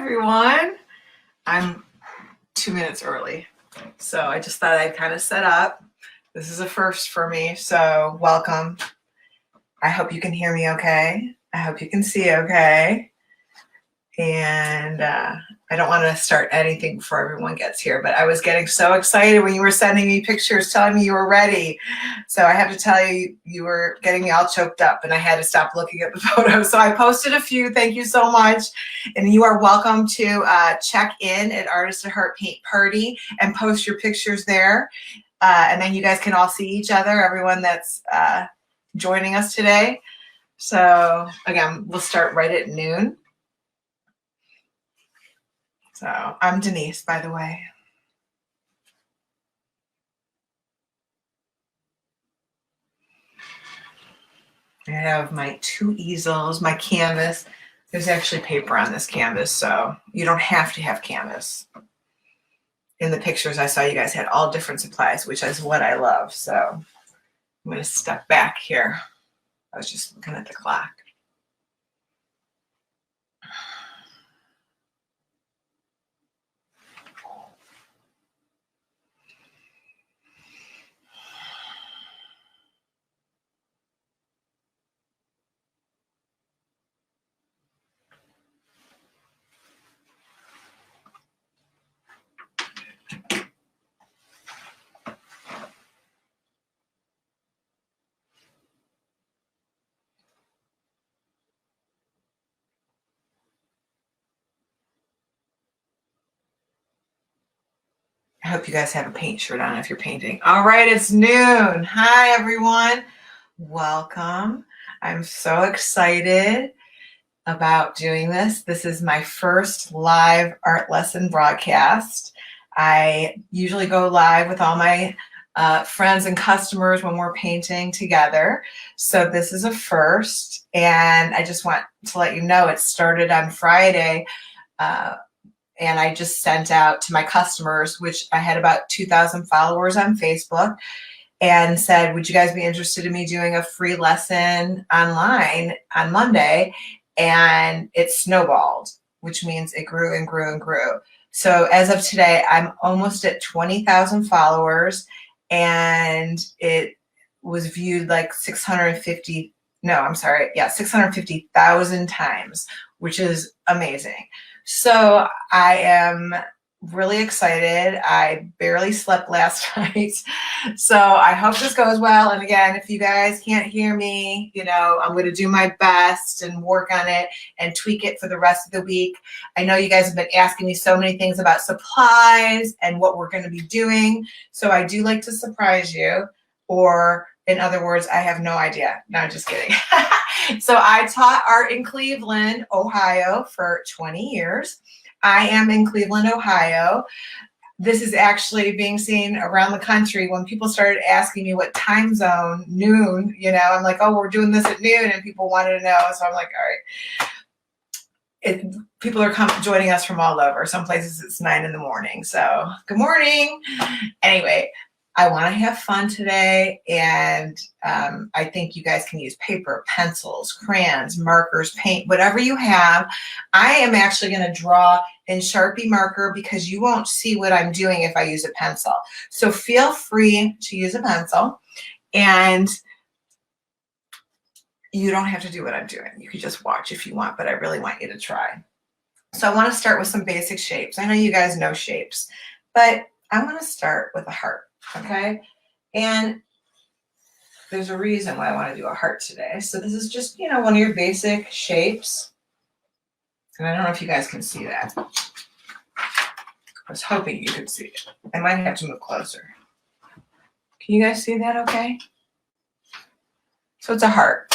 everyone. I'm 2 minutes early, so I just thought I'd kind of set up. This is a first for me, so welcome. I hope you can hear me okay. I hope you can see okay. And I don't want to start anything before everyone gets here, but I was getting so excited when you were sending me pictures telling me you were ready. So I have to tell you, you were getting me all choked up and I had to stop looking at the photos. So I posted a few, thank you so much. And you are welcome to check in at Artist at Heart Paint Party and post your pictures there. And then you guys can all see each other, everyone that's joining us today. So again, we'll start right at noon. So I'm Denyse, by the way. I have my 2 easels, my canvas. There's actually paper on this canvas, so you don't have to have canvas. In the pictures I saw, you guys had all different supplies, which is what I love. So I'm going to step back here. I was just looking at the clock. I hope you guys have a paint shirt on if you're painting. All right, it's noon. Hi, everyone. Welcome. I'm so excited about doing this. This is my first live art lesson broadcast. I usually go live with all my friends and customers when we're painting together. So this is a first, and I just want to let you know it started on Friday. And I just sent out to my customers, which I had about 2,000 followers on Facebook, and said, would you guys be interested in me doing a free lesson online on Monday? And it snowballed, which means it grew and grew and grew. So as of today, I'm almost at 20,000 followers, and it was viewed like 650,000 times, which is amazing. So I am really excited. I barely slept last night. So I hope this goes well. And again, if you guys can't hear me, you know, I'm going to do my best and work on it and tweak it for the rest of the week. I know you guys have been asking me so many things about supplies and what we're going to be doing. So I do like to surprise you, or in other words, I have no idea. No, I'm just kidding. So I taught art in Cleveland, Ohio for 20 years. I am in Cleveland, Ohio. This is actually being seen around the country. When people started asking me what time zone, noon, you know, I'm like, oh, we're doing this at noon, and people wanted to know. So I'm like, all right. People are joining us from all over. Some places it's 9 in the morning. So good morning. Anyway, I want to have fun today, and I think you guys can use paper, pencils, crayons, markers, paint, whatever you have. I am actually going to draw in Sharpie marker because you won't see what I'm doing if I use a pencil. So feel free to use a pencil, and you don't have to do what I'm doing. You can just watch if you want, but I really want you to try. So I want to start with some basic shapes. I know you guys know shapes, but I want to start with a heart. Okay, and there's a reason why I want to do a heart today. So this is just, you know, one of your basic shapes. And I don't know if you guys can see that. I was hoping you could see it. I might have to move closer. Can you guys see that okay? So it's a heart.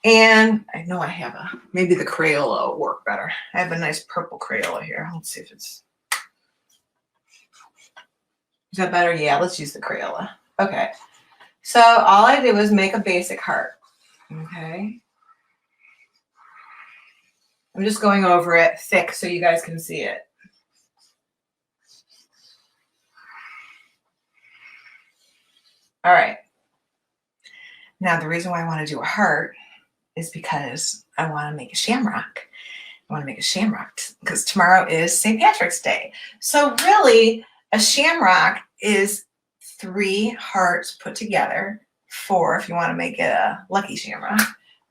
And I know I have maybe the Crayola will work better. I have a nice purple Crayola here. Let's see if it's... Is that better? Yeah, let's use the Crayola. Okay. So all I did was make a basic heart. Okay. I'm just going over it thick so you guys can see it. All right. Now the reason why I want to do a heart is because I want to make a shamrock. I want to make a shamrock because tomorrow is St. Patrick's Day. So really, a shamrock is 3 hearts put together, 4 if you want to make it a lucky shamrock,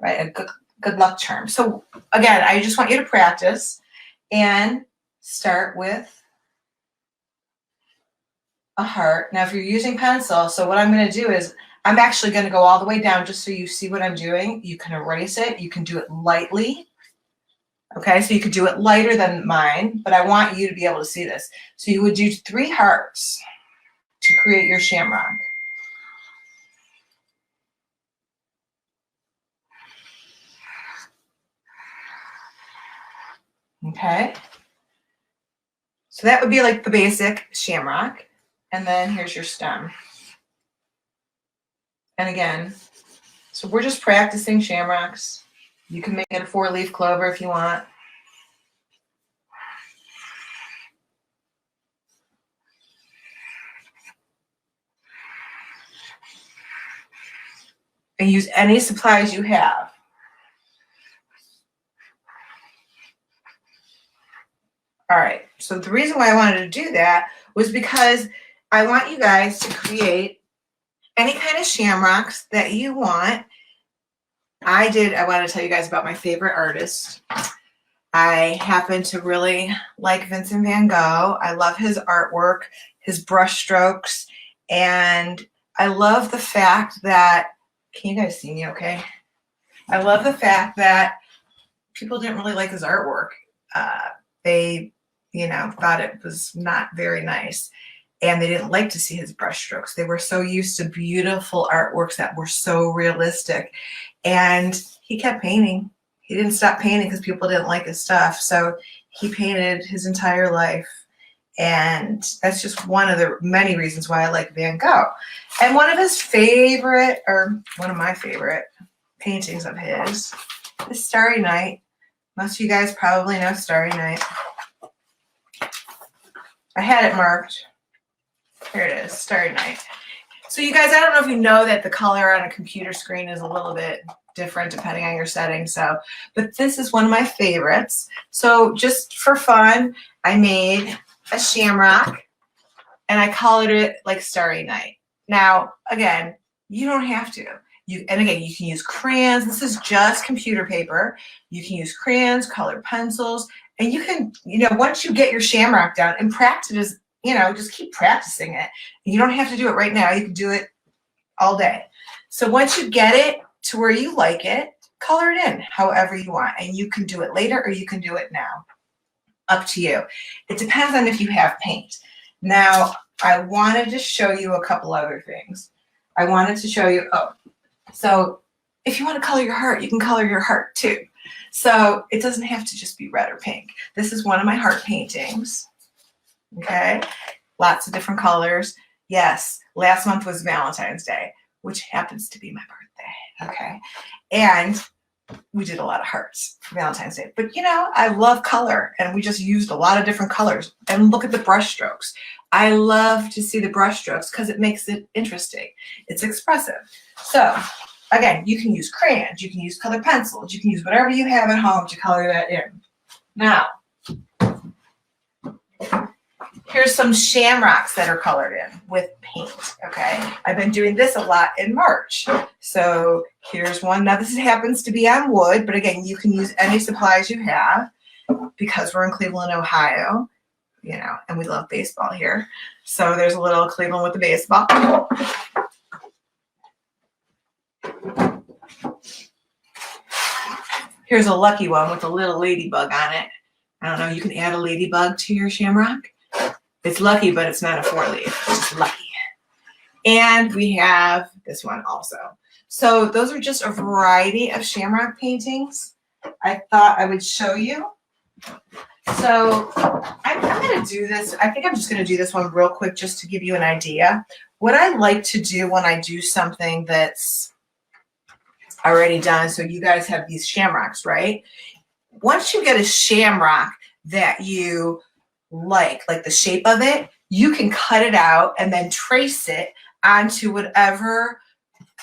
right? A good luck charm. So again, I just want you to practice and start with a heart. Now, if you're using pencil, so what I'm going to do is I'm actually going to go all the way down just so you see what I'm doing. You can erase it. You can do it lightly. Okay, so you could do it lighter than mine, but I want you to be able to see this. So you would do 3 hearts to create your shamrock. Okay, so that would be like the basic shamrock. And then here's your stem. And again, so we're just practicing shamrocks. You can make it a 4-leaf clover if you want. And use any supplies you have. All right, so the reason why I wanted to do that was because I want you guys to create any kind of shamrocks that you want. I want to tell you guys about my favorite artist. I happen to really like Vincent van Gogh. I love his artwork, his brush strokes, and I love the fact that, can you guys see me okay? I love the fact that people didn't really like his artwork. They, thought it was not very nice. And they didn't like to see his brush strokes. They were so used to beautiful artworks that were so realistic. And he kept painting. He didn't stop painting because people didn't like his stuff. So he painted his entire life. And that's just one of the many reasons why I like Van Gogh. And one of my favorite paintings of his is Starry Night. Most of you guys probably know Starry Night. I had it marked. Here it is, Starry Night. So you guys, I don't know if you know that the color on a computer screen is a little bit different depending on your settings. But this is one of my favorites. So just for fun, I made a shamrock and I colored it like Starry Night. Now, again, you don't have to. And again, you can use crayons. This is just computer paper. You can use crayons, colored pencils, and you can, once you get your shamrock down and practice, just keep practicing it. You don't have to do it right now. You can do it all day. So once you get it to where you like it, color it in however you want. And you can do it later or you can do it now. Up to you. It depends on if you have paint. Now, I wanted to show you a couple other things. I wanted to show you, so if you want to color your heart, you can color your heart too. So it doesn't have to just be red or pink. This is one of my heart paintings. Okay, lots of different colors. Yes, last month was Valentine's Day, which happens to be my birthday. Okay, and we did a lot of hearts for Valentine's Day. But I love color, and we just used a lot of different colors. And look at the brush strokes. I love to see the brush strokes because it makes it interesting. It's expressive. So again, you can use crayons, you can use colored pencils, you can use whatever you have at home to color that in. Now, here's some shamrocks that are colored in with paint, okay? I've been doing this a lot in March. So here's one. Now this happens to be on wood, but again, you can use any supplies you have because we're in Cleveland, Ohio, and we love baseball here. So there's a little Cleveland with the baseball. Here's a lucky one with a little ladybug on it. I don't know, you can add a ladybug to your shamrock. It's lucky, but it's not a 4-leaf. It's just lucky. And we have this one also. So those are just a variety of shamrock paintings I thought I would show you. So I'm going to do this. I think I'm just going to do this one real quick just to give you an idea. What I like to do when I do something that's already done, so you guys have these shamrocks, right? Once you get a shamrock that you like the shape of it, you can cut it out and then trace it onto whatever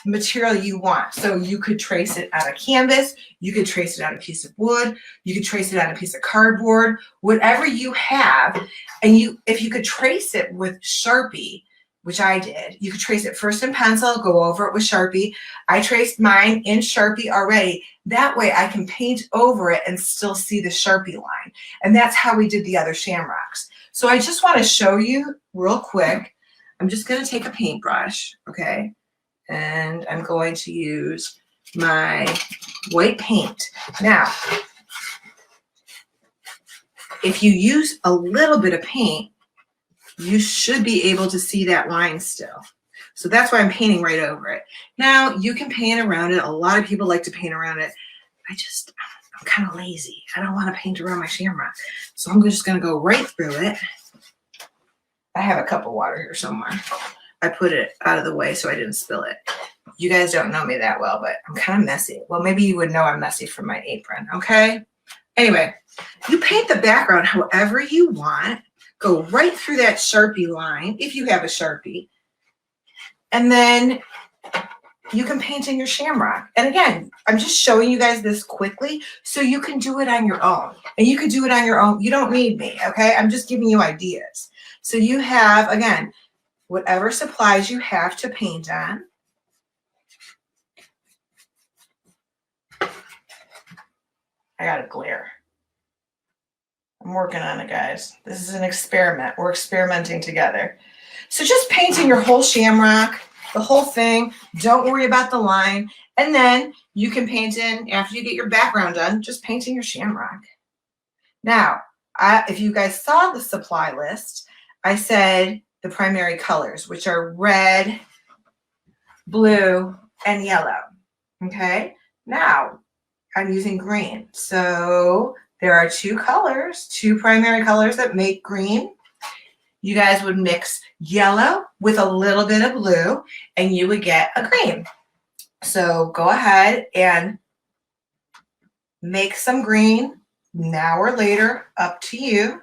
material you want. So you could trace it on a canvas, you could trace it on a piece of wood, you could trace it on a piece of cardboard, whatever you have. And if you could trace it with Sharpie, which I did, you could trace it first in pencil, go over it with Sharpie. I traced mine in Sharpie already. That way I can paint over it and still see the Sharpie line. And that's how we did the other shamrocks. So I just want to show you real quick. I'm just going to take a paintbrush, okay? And I'm going to use my white paint. Now, if you use a little bit of paint, you should be able to see that line still. So that's why I'm painting right over it. Now, you can paint around it. A lot of people like to paint around it. I'm kind of lazy. I don't want to paint around my shamrock. So I'm just going to go right through it. I have a cup of water here somewhere. I put it out of the way so I didn't spill it. You guys don't know me that well, but I'm kind of messy. Well, maybe you would know I'm messy from my apron, okay? Anyway, you paint the background however you want. Go right through that Sharpie line, if you have a Sharpie. And then you can paint in your shamrock. And again, I'm just showing you guys this quickly so you can do it on your own. And you can do it on your own. You don't need me, okay? I'm just giving you ideas. So you have, again, whatever supplies you have to paint on. I got a glare. I'm working on it, guys. This is an experiment. We're experimenting together. So just painting your whole shamrock, the whole thing. Don't worry about the line. And then you can paint in, after you get your background done, just painting your shamrock. Now, if you guys saw the supply list, I said the primary colors, which are red, blue, and yellow. Okay? Now, I'm using green. So there are two colors, two primary colors that make green. You guys would mix yellow with a little bit of blue and you would get a green. So go ahead and make some green now or later, up to you.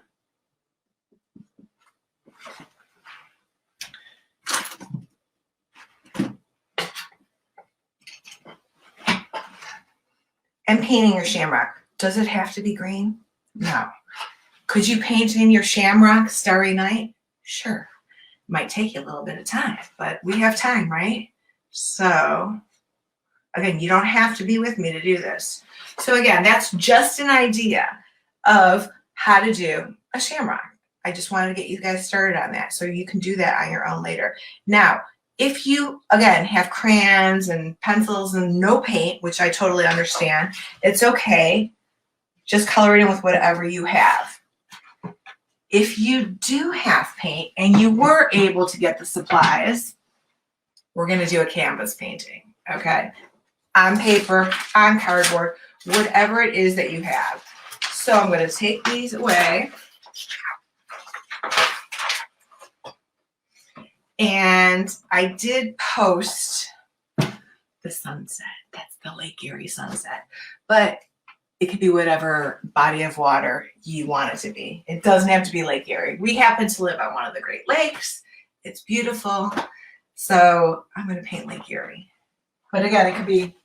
And painting your shamrock. Does it have to be green? No. Could you paint in your shamrock Starry Night? Sure. Might take you a little bit of time, but we have time, right? So, again, you don't have to be with me to do this. So again, that's just an idea of how to do a shamrock. I just wanted to get you guys started on that so you can do that on your own later. Now, if you, again, have crayons and pencils and no paint, which I totally understand, it's okay. Just color it in with whatever you have. If you do have paint and you were able to get the supplies, we're going to do a canvas painting, okay? On paper, on cardboard, whatever it is that you have. So I'm going to take these away. And I did post the sunset. That's the Lake Erie sunset. But it could be whatever body of water you want it to be. It doesn't have to be Lake Erie. We happen to live on one of the Great Lakes. It's beautiful. So I'm going to paint Lake Erie. But again, it could be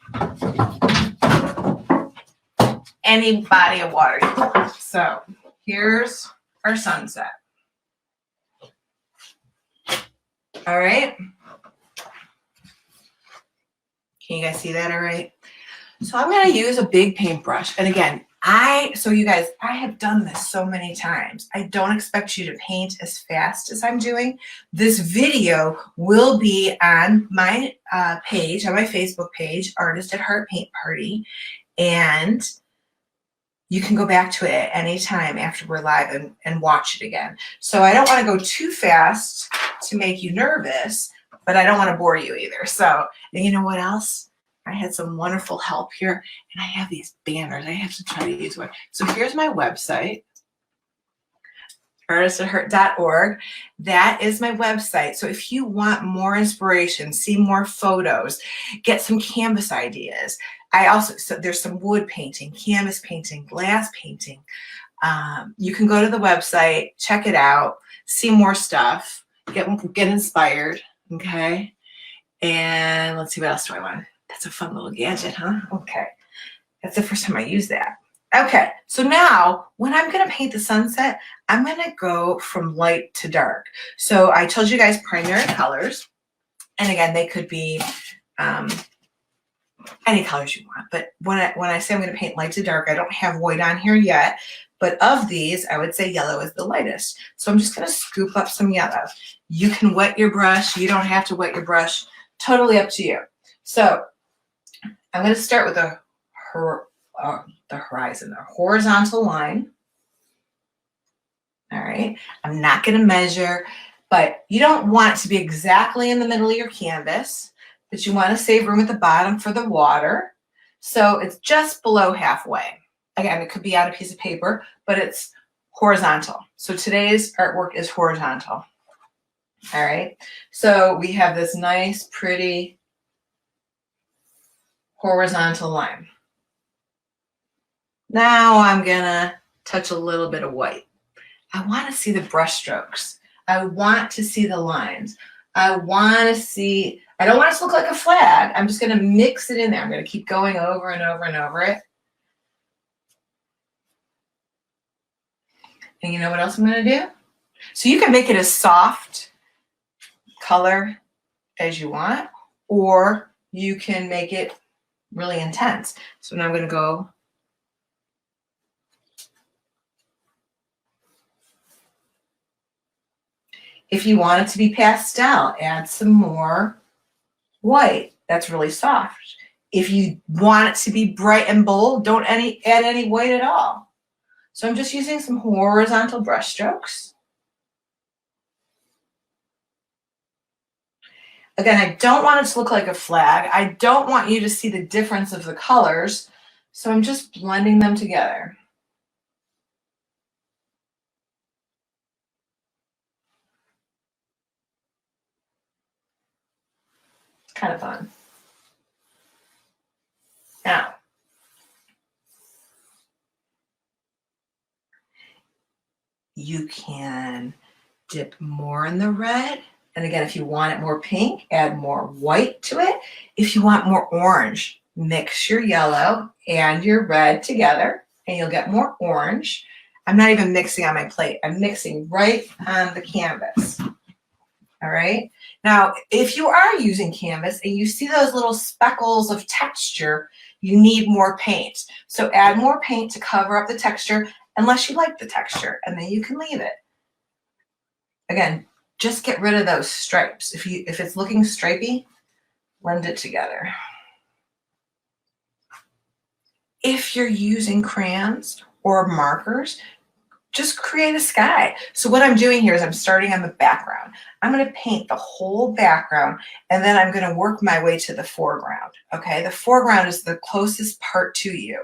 any body of water you want. So here's our sunset. All right. Can you guys see that all right? So I'm going to use a big paintbrush. And again, so you guys, I have done this so many times. I don't expect you to paint as fast as I'm doing. This video will be on my page, on my Facebook page, Artist at Heart Paint Party. And you can go back to it at any time after we're live and watch it again. So I don't want to go too fast to make you nervous, but I don't want to bore you either. So, and you know what else? I had some wonderful help here, and I have these banners. I have to try to use one. So here's my website, artistatheart.org. That is my website. So if you want more inspiration, see more photos, get some canvas ideas. So there's some wood painting, canvas painting, glass painting. You can go to the website, check it out, see more stuff, get inspired, okay? And let's see, what else do I want? That's a fun little gadget, huh? Okay. That's the first time I use that. Okay, so now when I'm gonna paint the sunset, I'm gonna go from light to dark. So I told you guys primary colors. And again, they could be any colors you want. But when I say I'm gonna paint light to dark, I don't have white on here yet. But of these, I would say yellow is the lightest. So I'm just gonna scoop up some yellow. You can wet your brush. You don't have to wet your brush. Totally up to you. So I'm gonna start with the horizon, the horizontal line. All right, I'm not gonna measure, but you don't want it to be exactly in the middle of your canvas, but you wanna save room at the bottom for the water. So it's just below halfway. Again, it could be on a piece of paper, but it's horizontal. So today's artwork is horizontal. All right, so we have this nice, pretty horizontal line. Now I'm gonna touch a little bit of white. I want to see the brush strokes. I want to see the lines. I want to see, I don't want it to look like a flag. I'm just going to mix it in there. I'm going to keep going over and over and over it. And you know what else I'm going to do? So you can make it as soft color as you want, or you can make it really intense. So now I'm going to go if you want it to be pastel, add some more white. That's really soft. If you want it to be bright and bold, don't add any white at all. So I'm just using some horizontal brush strokes. Again, I don't want it to look like a flag. I don't want you to see the difference of the colors. So I'm just blending them together. Kind of fun. Now, you can dip more in the red. And again, if you want it more pink, add more white to it. If you want more orange, mix your yellow and your red together and you'll get more orange. I'm not even mixing on my plate. I'm mixing right on the canvas. All right. Now, if you are using canvas and you see those little speckles of texture, you need more paint. So add more paint to cover up the texture unless you like the texture, and then you can leave it. Again, just get rid of those stripes. If it's looking stripy, blend it together. If you're using crayons or markers, just create a sky. So what I'm doing here is I'm starting on the background. I'm going to paint the whole background, and then I'm going to work my way to the foreground. Okay, the foreground is the closest part to you.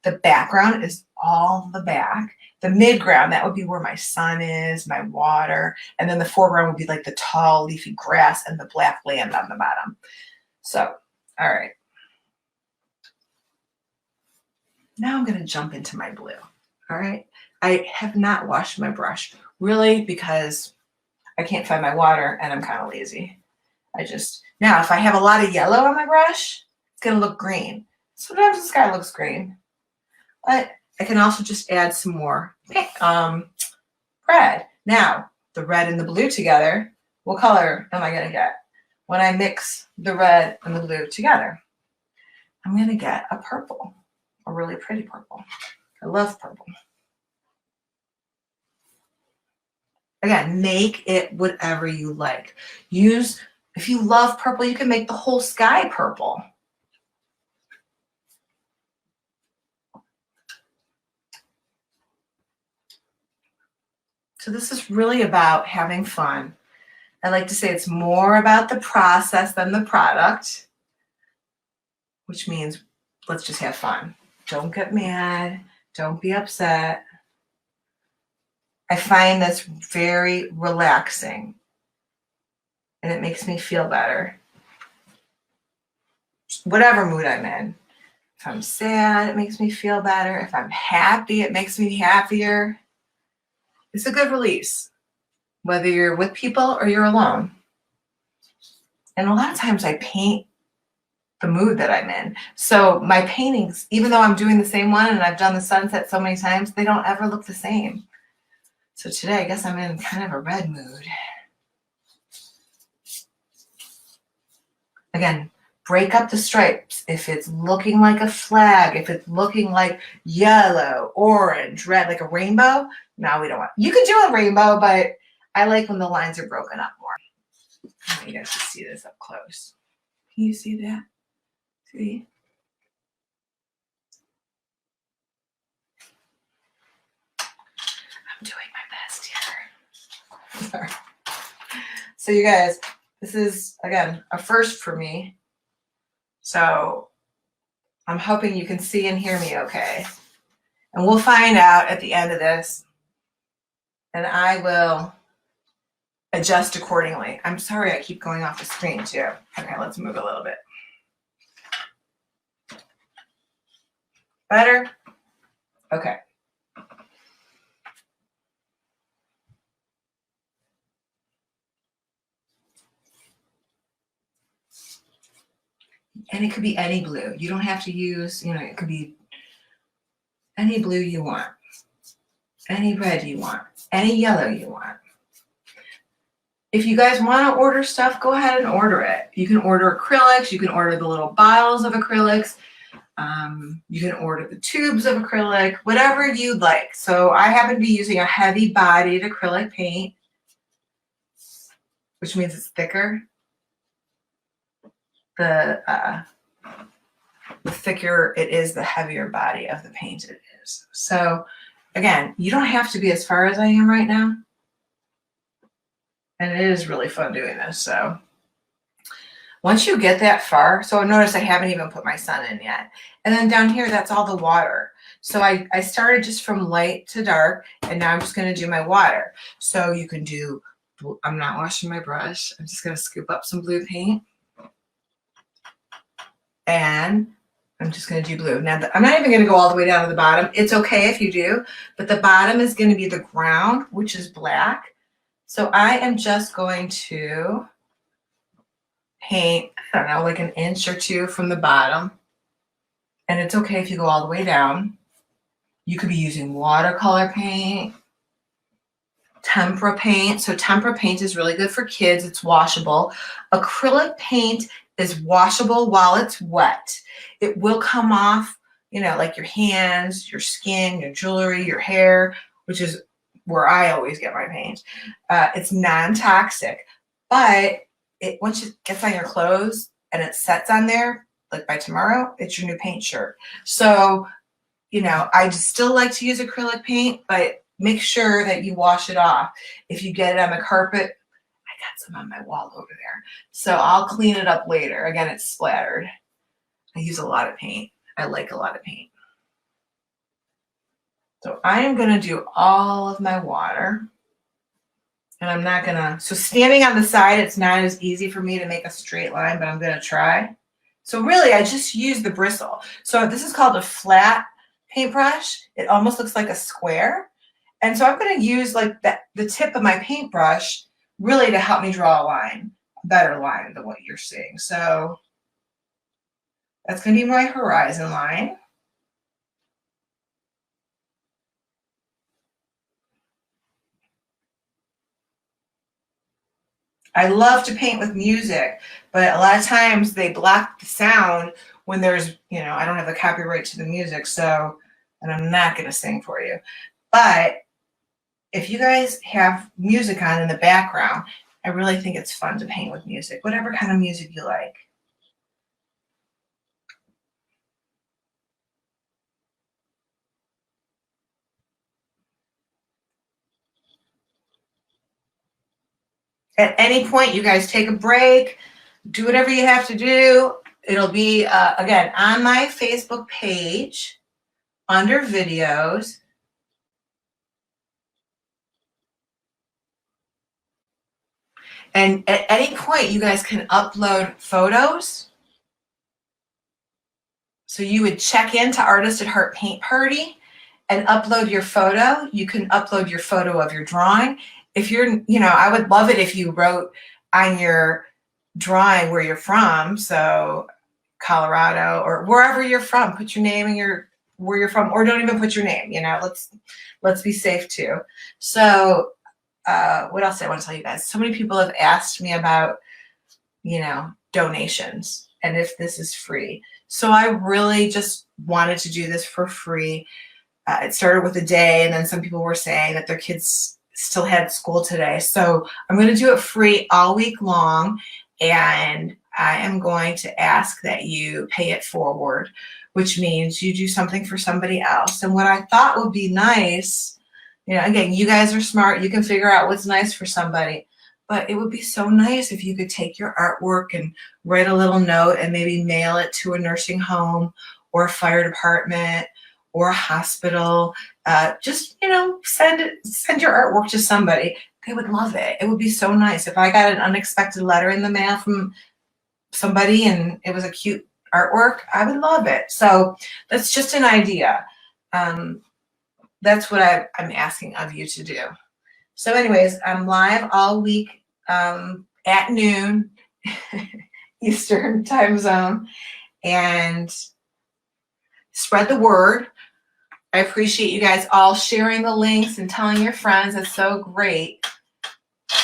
The background is all the back. The midground, that would be where my sun is, my water, and then the foreground would be like the tall leafy grass and the black land on the bottom. So, all right. Now I'm going to jump into my blue. All right. I have not washed my brush, really, because I can't find my water and I'm kind of lazy. Now if I have a lot of yellow on my brush, it's going to look green. Sometimes the sky looks green, but I can also just add some more red. Now, the red and the blue together, what color am I going to get? When I mix the red and the blue together, I'm going to get a purple, a really pretty purple. I love purple. Again, make it whatever you like. If you love purple, you can make the whole sky purple. So this is really about having fun. I like to say it's more about the process than the product, which means let's just have fun. Don't get mad. Don't be upset. I find this very relaxing and it makes me feel better. Whatever mood I'm in. If I'm sad, it makes me feel better. If I'm happy, it makes me happier. It's a good release, whether you're with people or you're alone. And a lot of times I paint the mood that I'm in. So my paintings, even though I'm doing the same one and I've done the sunset so many times, they don't ever look the same. So today I guess I'm in kind of a red mood. Again, break up the stripes. If it's looking like a flag, if it's looking like yellow, orange, red, like a rainbow, no, we don't want. You can do a rainbow, but I like when the lines are broken up more. I want you guys to see this up close. Can you see that? See? I'm doing my best here. Sorry. So you guys, this is, again, a first for me. So I'm hoping you can see and hear me okay. And we'll find out at the end of this. And I will adjust accordingly. I'm sorry I keep going off the screen too. Okay, let's move a little bit. Better? Okay. And it could be any blue. You don't have to use, it could be any blue you want, any red you want, any yellow you want. If you guys want to order stuff, go ahead and order it. You can order acrylics. You can order the little bottles of acrylics. You can order the tubes of acrylic, whatever you'd like. So I happen to be using a heavy bodied acrylic paint, which means it's thicker. The thicker it is, the heavier body of the paint it is. So again, you don't have to be as far as I am right now. And it is really fun doing this. So once you get that far, so notice I haven't even put my sun in yet. And then down here, that's all the water. So I started just from light to dark, and now I'm just going to do my water. So you can do, I'm not washing my brush. I'm just going to scoop up some blue paint. And I'm just going to do blue. Now, I'm not even going to go all the way down to the bottom. It's okay if you do, but the bottom is going to be the ground, which is black. So I am just going to paint, I don't know, like an inch or two from the bottom. And it's okay if you go all the way down. You could be using watercolor paint, tempera paint. So tempera paint is really good for kids. It's washable. Acrylic paint is washable while it's wet. It will come off, like your hands, your skin, your jewelry, your hair, which is where I always get my paint. It's non-toxic, but once it gets on your clothes and it sets on there, like by tomorrow, it's your new paint shirt. So, I still like to use acrylic paint, but make sure that you wash it off. If you get it on the carpet, I got some on my wall over there. So I'll clean it up later. Again, it's splattered. I use a lot of paint. I like a lot of paint. So I am going to do all of my water. And I'm not going to, so standing on the side, it's not as easy for me to make a straight line, but I'm going to try. So really, I just use the bristle. So this is called a flat paintbrush. It almost looks like a square. And so I'm going to use like the tip of my paintbrush really to help me draw a line, a better line than what you're seeing. So that's going to be my horizon line. I love to paint with music, but a lot of times they block the sound when there's, I don't have the copyright to the music, so, and I'm not going to sing for you. But if you guys have music on in the background, I really think it's fun to paint with music, whatever kind of music you like. At any point, you guys take a break, do whatever you have to do. It'll be, again, on my Facebook page, under videos. And at any point, you guys can upload photos. So you would check into Artist at Heart Paint Party and upload your photo. You can upload your photo of your drawing. If you're, I would love it if you wrote on drawing where you're from. So Colorado or wherever you're from, put your name and where you're from, or don't even put your name, you know, let's be safe too. So what else do I want to tell you guys? So many people have asked me about, you know, donations and if this is free. So I really just wanted to do this for free. It started with a day, and then some people were saying that their kids still had school today. So I'm going to do it free all week long, and I am going to ask that you pay it forward, which means you do something for somebody else. And what I thought would be nice, you know, again, you guys are smart, you can figure out what's nice for somebody, but it would be so nice if you could take your artwork and write a little note and maybe mail it to a nursing home or a fire department or a hospital. Just, you know, send your artwork to somebody. They would love it. It would be so nice. If I got an unexpected letter in the mail from somebody and it was a cute artwork, I would love it. So that's just an idea. That's what I'm asking of you to do. So anyways, I'm live all week at noon Eastern time zone, and spread the word. I appreciate you guys all sharing the links and telling your friends. It's so great.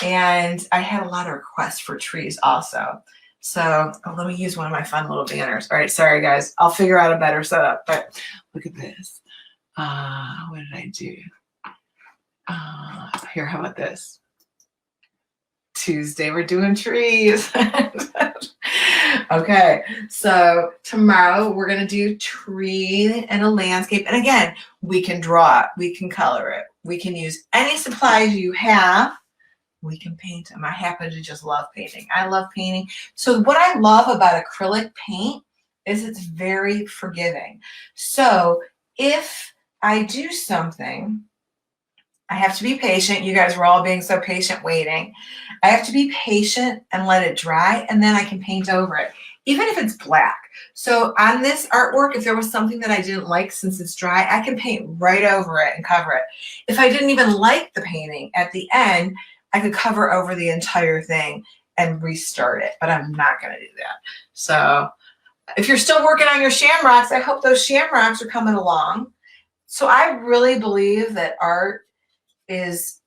And I had a lot of requests for trees also. So let me use one of my fun little banners. All right, sorry guys. I'll figure out a better setup, but look at this. What did I do? Here, how about this? Tuesday, we're doing trees. Okay, so tomorrow we're gonna do tree and a landscape. And again, we can draw it, we can color it, we can use any supplies you have, we can paint them. I happen to just love painting. I love painting. So what I love about acrylic paint is it's very forgiving. So if I do something, I have to be patient. You guys were all being so patient waiting. I have to be patient and let it dry, and then I can paint over it, even if it's black. So on this artwork, if there was something that I didn't like, since it's dry, I can paint right over it and cover it. If I didn't even like the painting, at the end, I could cover over the entire thing and restart it, but I'm not gonna do that. So if you're still working on your shamrocks, I hope those shamrocks are coming along. So I really believe that art is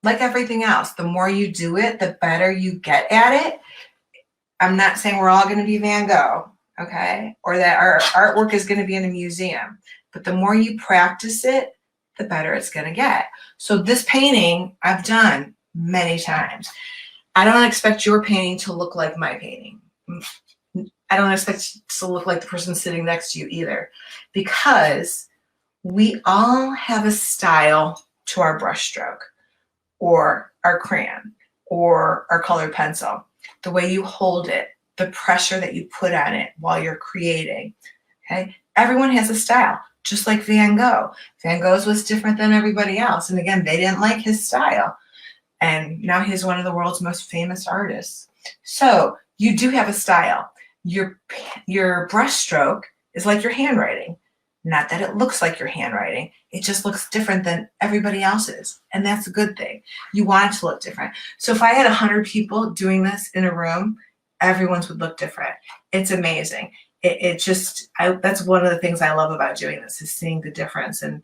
like everything else. The more you do it, the better you get at it. I'm not saying we're all going to be Van Gogh, okay? Or that our artwork is going to be in a museum. But the more you practice it, the better it's going to get. So this painting I've done many times. I don't expect your painting to look like my painting. I don't expect it to look like the person sitting next to you either, because we all have a style to our brush stroke or our crayon or our colored pencil. The way you hold it, the pressure that you put on it while you're creating, okay? Everyone has a style, just like Van Gogh. Van Gogh's was different than everybody else. And again, they didn't like his style. And now he's one of the world's most famous artists. So you do have a style. Your brush stroke is like your handwriting. Not that it looks like your handwriting, it just looks different than everybody else's. And that's a good thing. You want it to look different. So if I had 100 people doing this in a room, everyone's would look different. It's amazing. That's one of the things I love about doing this, is seeing the difference and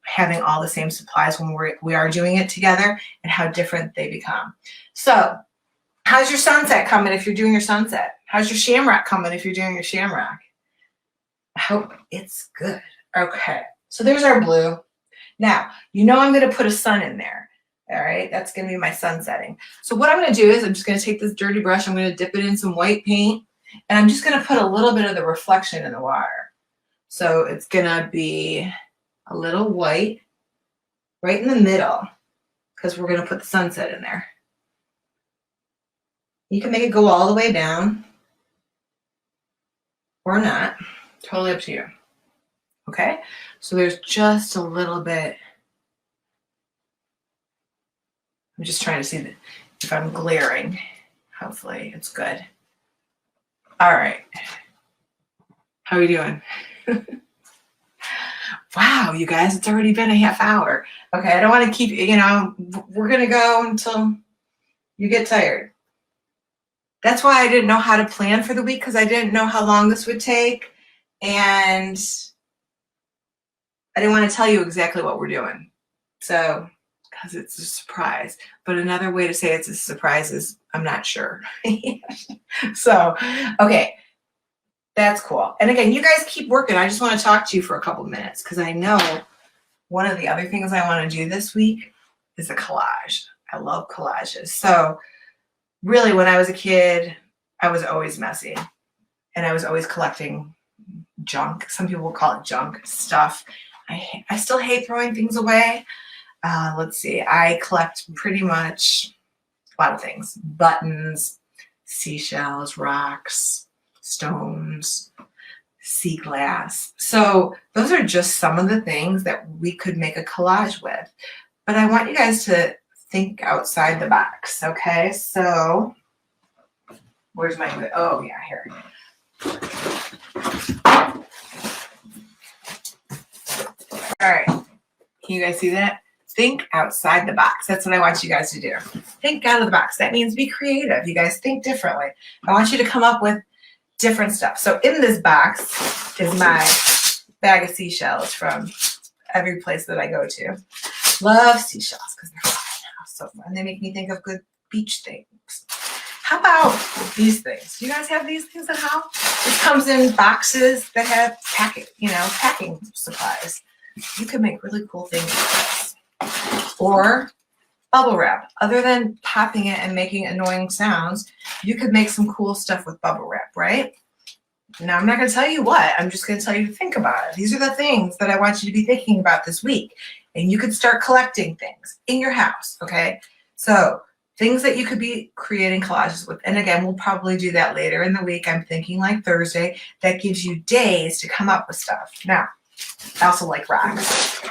having all the same supplies when we are doing it together, and how different they become. So how's your sunset coming if you're doing your sunset? How's your shamrock coming if you're doing your shamrock? I hope it's good. Okay, so there's our blue. Now, you know I'm going to put a sun in there. All right, that's going to be my sun setting. So what I'm going to do is I'm just going to take this dirty brush, I'm going to dip it in some white paint, and I'm just going to put a little bit of the reflection in the water. So it's going to be a little white right in the middle, because we're going to put the sunset in there. You can make it go all the way down or not. Totally up to you. Okay, so there's just a little bit. I'm just trying to see if I'm glaring. Hopefully it's good. All right. How are you doing? Wow, you guys, it's already been a half hour. Okay, I don't want to keep, we're going to go until you get tired. that's why I didn't know how to plan for the week, because I didn't know how long this would take. And I didn't want to tell you exactly what we're doing. So, because it's a surprise. But another way to say it's a surprise is I'm not sure. So, okay, that's cool. And again, you guys keep working. I just want to talk to you for a couple of minutes, because I know one of the other things I want to do this week is a collage. I love collages. So really, when I was a kid, I was always messy, and I was always collecting junk. Some people will call it junk stuff. I still hate throwing things away. Let's see. I collect pretty much a lot of things: buttons, seashells, rocks, stones, sea glass. So those are just some of the things that we could make a collage with. But I want you guys to think outside the box, okay? So where's my good? Oh yeah, here. All right, can you guys see that? Think outside the box. That's what I want you guys to do. Think out of the box. That means be creative. You guys think differently. I want you to come up with different stuff. So in this box is my bag of seashells from every place that I go to. Love seashells because they're fun. So fun. They make me think of good beach things. How about these things? Do you guys have these things at home? This comes in boxes that have packing supplies. You can make really cool things with this. Or bubble wrap. Other than popping it and making annoying sounds, you could make some cool stuff with bubble wrap, right? Now, I'm not going to tell you what. I'm just going to tell you to think about it. These are the things that I want you to be thinking about this week. And you could start collecting things in your house, okay? So things that you could be creating collages with. And again, we'll probably do that later in the week. I'm thinking like Thursday. That gives you days to come up with stuff. Now, I also like rocks.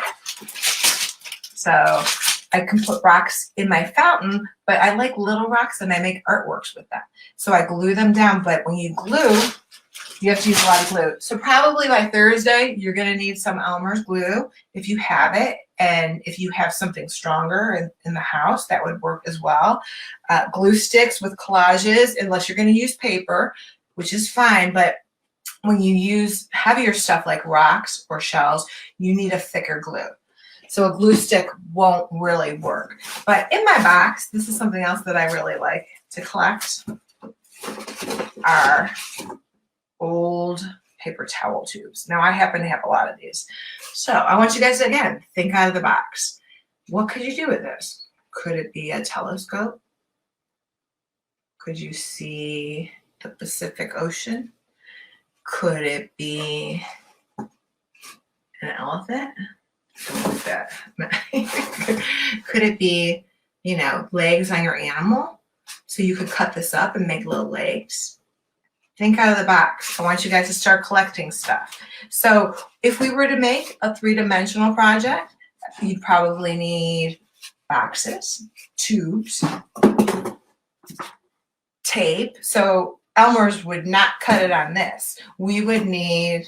So I can put rocks in my fountain, but I like little rocks and I make artworks with them. So I glue them down, but when you glue, you have to use a lot of glue. So probably by Thursday, you're gonna need some Elmer's glue if you have it. And if you have something stronger in the house, that would work as well. Glue sticks with collages, unless you're gonna use paper, which is fine, but when you use heavier stuff like rocks or shells, you need a thicker glue. So a glue stick won't really work. But in my box, this is something else that I really like to collect, are old paper towel tubes. Now I happen to have a lot of these. So I want you guys to, again, think out of the box. What could you do with this? Could it be a telescope? Could you see the Pacific Ocean? Could it be an elephant? Like that. Could it be, legs on your animal? So you could cut this up and make little legs. Think out of the box. I want you guys to start collecting stuff. So if we were to make a three-dimensional project, you'd probably need boxes, tubes, tape. So Elmer's would not cut it on this. We would need,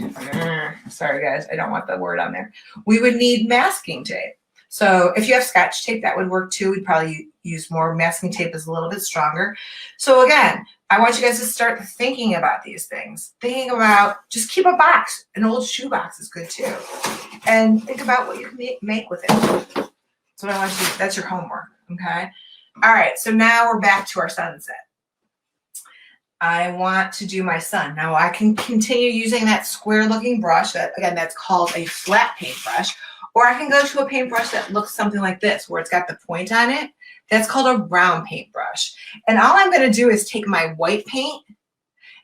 sorry guys, I don't want the word on there. We would need masking tape. So if you have Scotch tape, that would work too. We'd probably use more. Masking tape is a little bit stronger. So again, I want you guys to start thinking about these things. Thinking about, just keep a box. An old shoe box is good too. And think about what you can make with it. That's what I want you to do. That's your homework, okay? All right, so now we're back to our sunset. I want to do my sun. Now I can continue using that square looking brush. That's called a flat paintbrush. Or I can go to a paintbrush that looks something like this, where it's got the point on it. That's called a round paintbrush. And all I'm going to do is take my white paint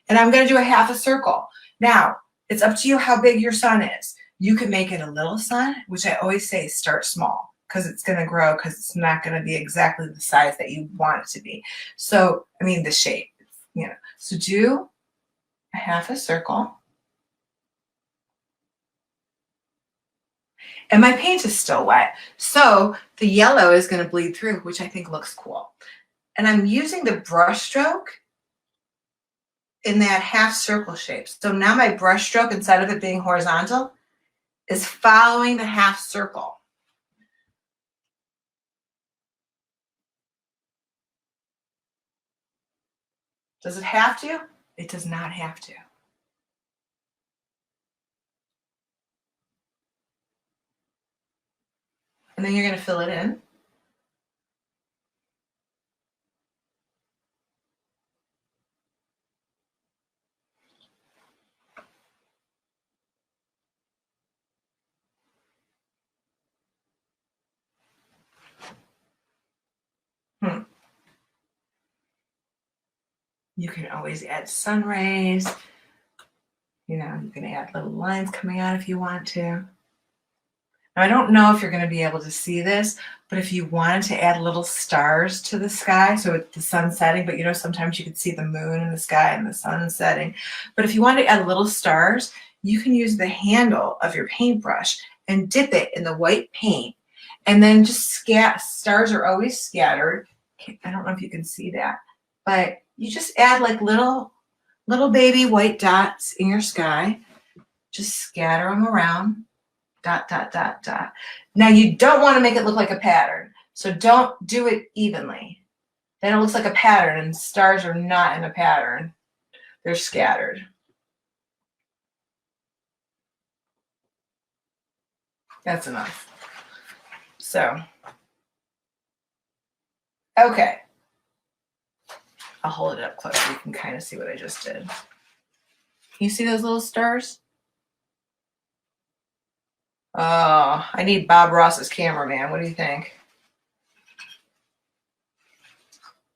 and I'm going to do a half a circle. Now, it's up to you how big your sun is. You can make it a little sun, which I always say start small, because it's going to grow, because it's not going to be exactly the size that you want it to be. So, the shape, So do a half a circle. And my paint is still wet, so the yellow is going to bleed through, which I think looks cool. And I'm using the brush stroke in that half circle shape. So now my brush stroke, instead of it being horizontal, is following the half circle. Does it have to? It does not have to. And then you're going to fill it in. You can always add sun rays. You know, you can add little lines coming out if you want to. Now, I don't know if you're going to be able to see this, but if you wanted to add little stars to the sky, so it's the sun setting, but you know, sometimes you could see the moon in the sky and the sun setting. But if you want to add little stars, you can use the handle of your paintbrush and dip it in the white paint, and then just stars are always scattered. I don't know if you can see that, but you just add like little baby white dots in your sky. Just scatter them around. Dot, dot, dot, dot. Now you don't want to make it look like a pattern, so don't do it evenly. Then it looks like a pattern, and stars are not in a pattern. They're scattered. That's enough. So, okay. I'll hold it up close so you can kind of see what I just did. Can you see those little stars? Oh, I need Bob Ross's cameraman. What do you think?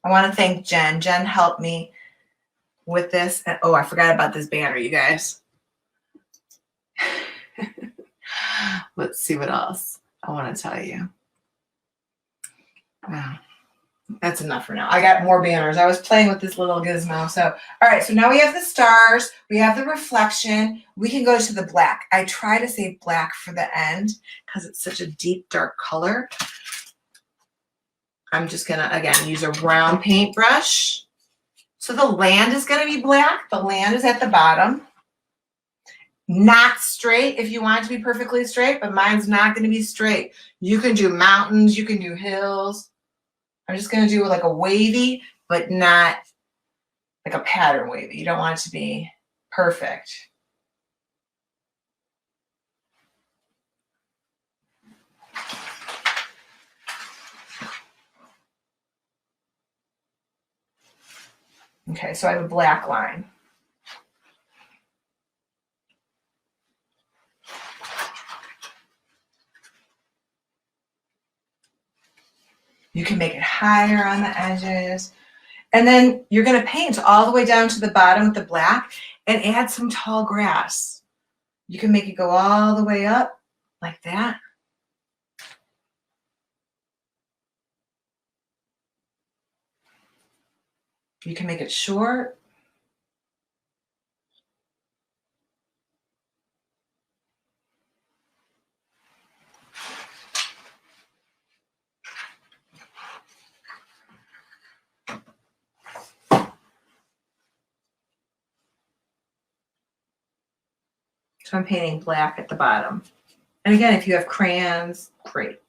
I want to thank Jen. Jen helped me with this. And, oh, I forgot about this banner, you guys. Let's see what else I want to tell you. Wow. That's enough for now. I got more banners. I was playing with this little gizmo. So, all right. So now we have the stars. We have the reflection. We can go to the black. I try to save black for the end because it's such a deep, dark color. I'm just going to, again, use a brown paintbrush. So the land is going to be black. The land is at the bottom. Not straight if you want it to be perfectly straight, but mine's not going to be straight. You can do mountains. You can do hills. I'm just going to do like a wavy, but not like a pattern wavy. You don't want it to be perfect. Okay, so I have a black line. You can make it higher on the edges. And then you're going to paint all the way down to the bottom with the black and add some tall grass. You can make it go all the way up like that. You can make it short. So I'm painting black at the bottom. And again, if you have crayons, great.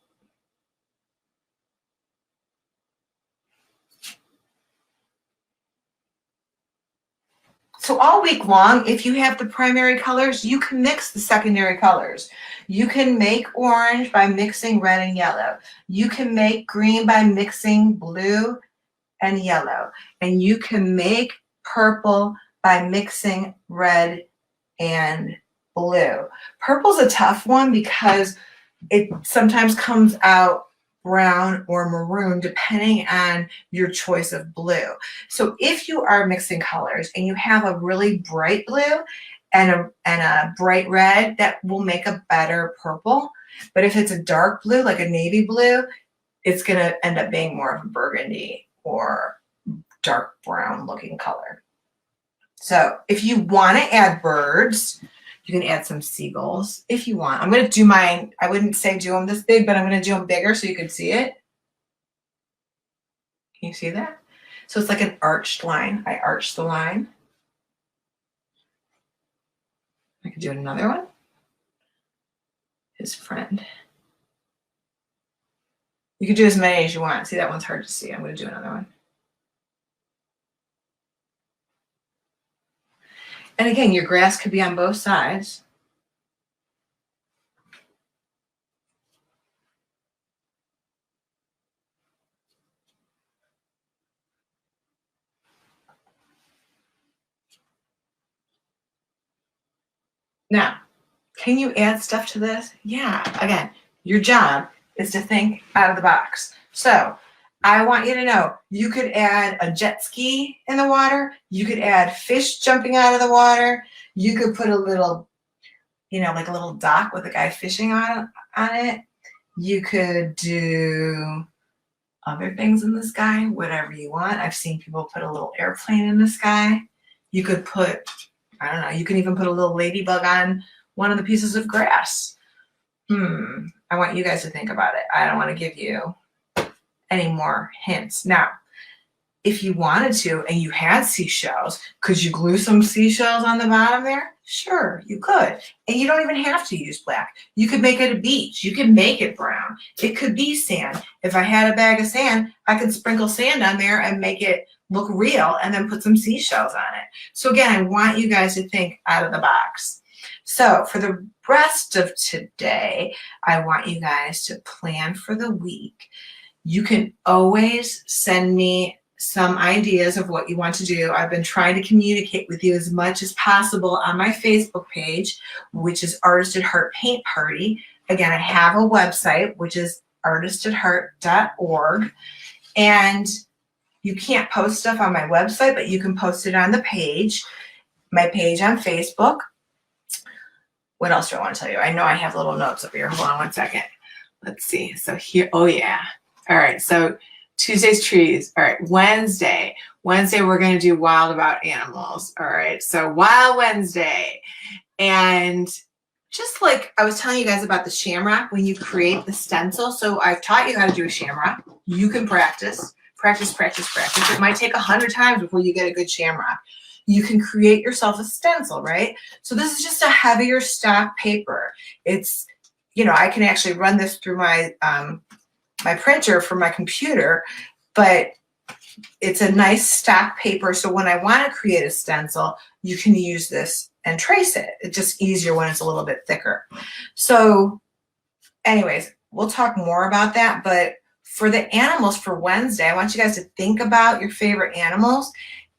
So all week long, if you have the primary colors, you can mix the secondary colors. You can make orange by mixing red and yellow. You can make green by mixing blue and yellow. And you can make purple by mixing red and blue. Purple's a tough one because it sometimes comes out brown or maroon depending on your choice of blue. So if you are mixing colors and you have a really bright blue and a bright red, that will make a better purple. But if it's a dark blue, like a navy blue, it's going to end up being more of a burgundy or dark brown looking color. So if you want to add birds, you can add some seagulls if you want. I'm going to do mine. I wouldn't say do them this big, but I'm going to do them bigger so you can see it. Can you see that? So it's like an arched line. I arched the line. I could do another one. His friend. You can do as many as you want. See, that one's hard to see. I'm going to do another one. And again, your grass could be on both sides. Now, can you add stuff to this? Yeah, again, your job is to think out of the box. So I want you to know, you could add a jet ski in the water. You could add fish jumping out of the water. You could put a little, like a little dock with a guy fishing on it. You could do other things in the sky, whatever you want. I've seen people put a little airplane in the sky. You could put, I don't know, you can even put a little ladybug on one of the pieces of grass. I want you guys to think about it. I don't want to give you any more hints. Now, if you wanted to and you had seashells, could you glue some seashells on the bottom there? Sure, you could. And you don't even have to use black. You could make it a beach. You can make it brown. It could be sand. If I had a bag of sand, I could sprinkle sand on there and make it look real and then put some seashells on it. So again, I want you guys to think out of the box. So for the rest of today, I want you guys to plan for the week. You can always send me some ideas of what you want to do. I've been trying to communicate with you as much as possible on my Facebook page, which is Artist at Heart Paint Party. Again, I have a website, which is artistatheart.org. And you can't post stuff on my website, but you can post it on the page, my page on Facebook. What else do I want to tell you? I know I have little notes up here. Hold on one second. Let's see. So here, oh yeah. All right. So Tuesday's trees. All right. Wednesday, we're going to do wild about animals. All right. So Wild Wednesday. And just like I was telling you guys about the shamrock, when you create the stencil. So I've taught you how to do a shamrock. You can practice. It might take 100 times before you get a good shamrock. You can create yourself a stencil, right? So this is just a heavier stock paper. It's, I can actually run this through my my printer for my computer, but it's a nice stock paper. So when I want to create a stencil, you can use this and trace it. It's just easier when it's a little bit thicker. So anyways, we'll talk more about that. But for the animals for Wednesday, I want you guys to think about your favorite animals.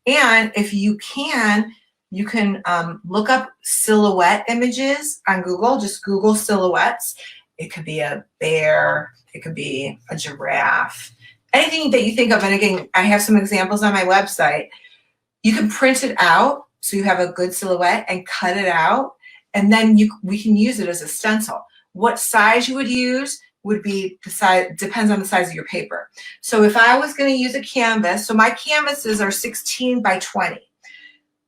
And if you can look up silhouette images on Google. Just Google silhouettes. It could be a bear. It could be a giraffe. Anything that you think of. And again, I have some examples on my website. You can print it out so you have a good silhouette and cut it out. And then we can use it as a stencil. What size you would use would be the size, depends on the size of your paper. So if I was going to use a canvas, so my canvases are 16 by 20.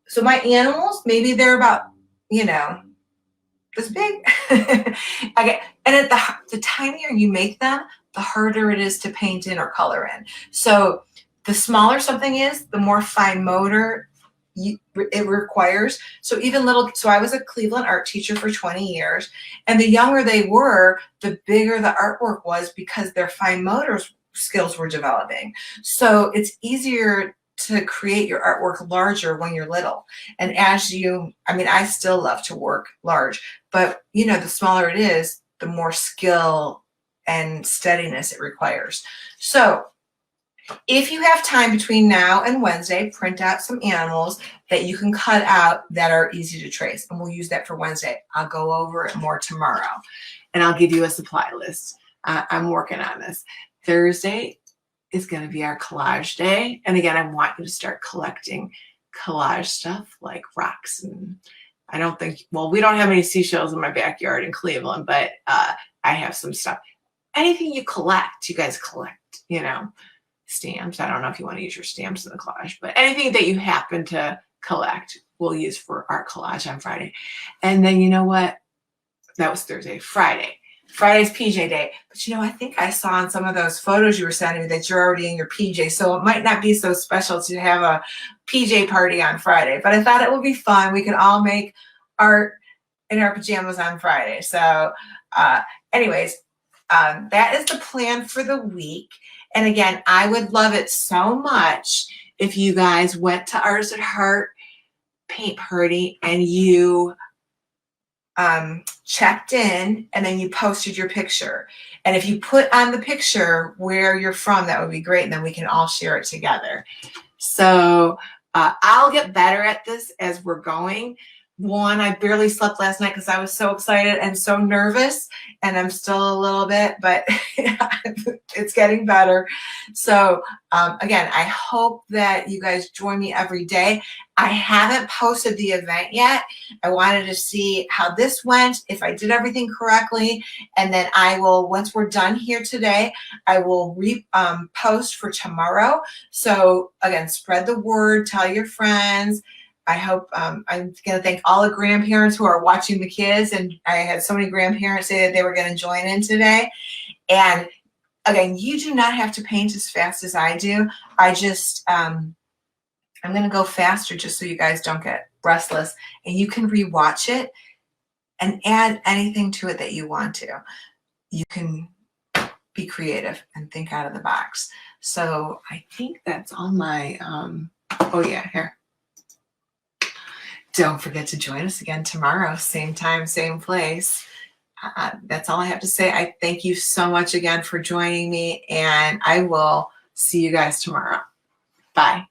So my animals, maybe they're about, this big. Okay. And at the tinier you make them, the harder it is to paint in or color in. So the smaller something is, the more fine motor it requires. So so I was a Cleveland art teacher for 20 years, and the younger they were, the bigger the artwork was because their fine motor skills were developing. So it's easier to create your artwork larger when you're little. And I still love to work large, but the smaller it is, the more skill and steadiness it requires. So if you have time between now and Wednesday, print out some animals that you can cut out that are easy to trace. And we'll use that for Wednesday. I'll go over it more tomorrow. And I'll give you a supply list. I'm working on this. Thursday is going to be our collage day. And again, I want you to start collecting collage stuff like rocks. And we don't have any seashells in my backyard in Cleveland, but I have some stuff. Anything you collect, you guys collect, stamps. I don't know if you want to use your stamps in the collage, but anything that you happen to collect, we'll use for our collage on Friday. And then you know what? That was Thursday. Friday's PJ day. But I think I saw in some of those photos you were sending me that you're already in your PJ. So it might not be so special to have a PJ party on Friday, but I thought it would be fun. We could all make art in our pajamas on Friday. So anyways, that is the plan for the week. And again, I would love it so much if you guys went to Artist at Heart paint party and you checked in and then you posted your picture. And if you put on the picture where you're from, that would be great. And then we can all share it together. So I'll get better at this as we're going. One, I barely slept last night because I was so excited and so nervous, and I'm still a little bit, but it's getting better. So again, I hope that you guys join me every day. I haven't posted the event yet. I wanted to see how this went, if I did everything correctly, and then I will, once we're done here today, I will post for tomorrow. So again, spread the word, tell your friends. I hope, I'm going to thank all the grandparents who are watching the kids. And I had so many grandparents say that they were going to join in today. And again, you do not have to paint as fast as I do. I just, I'm going to go faster just so you guys don't get restless. And you can rewatch it and add anything to it that you want to. You can be creative and think out of the box. So I think that's all my, oh yeah, here. Don't forget to join us again tomorrow, same time, same place. That's all I have to say. I thank you so much again for joining me, and I will see you guys tomorrow. Bye.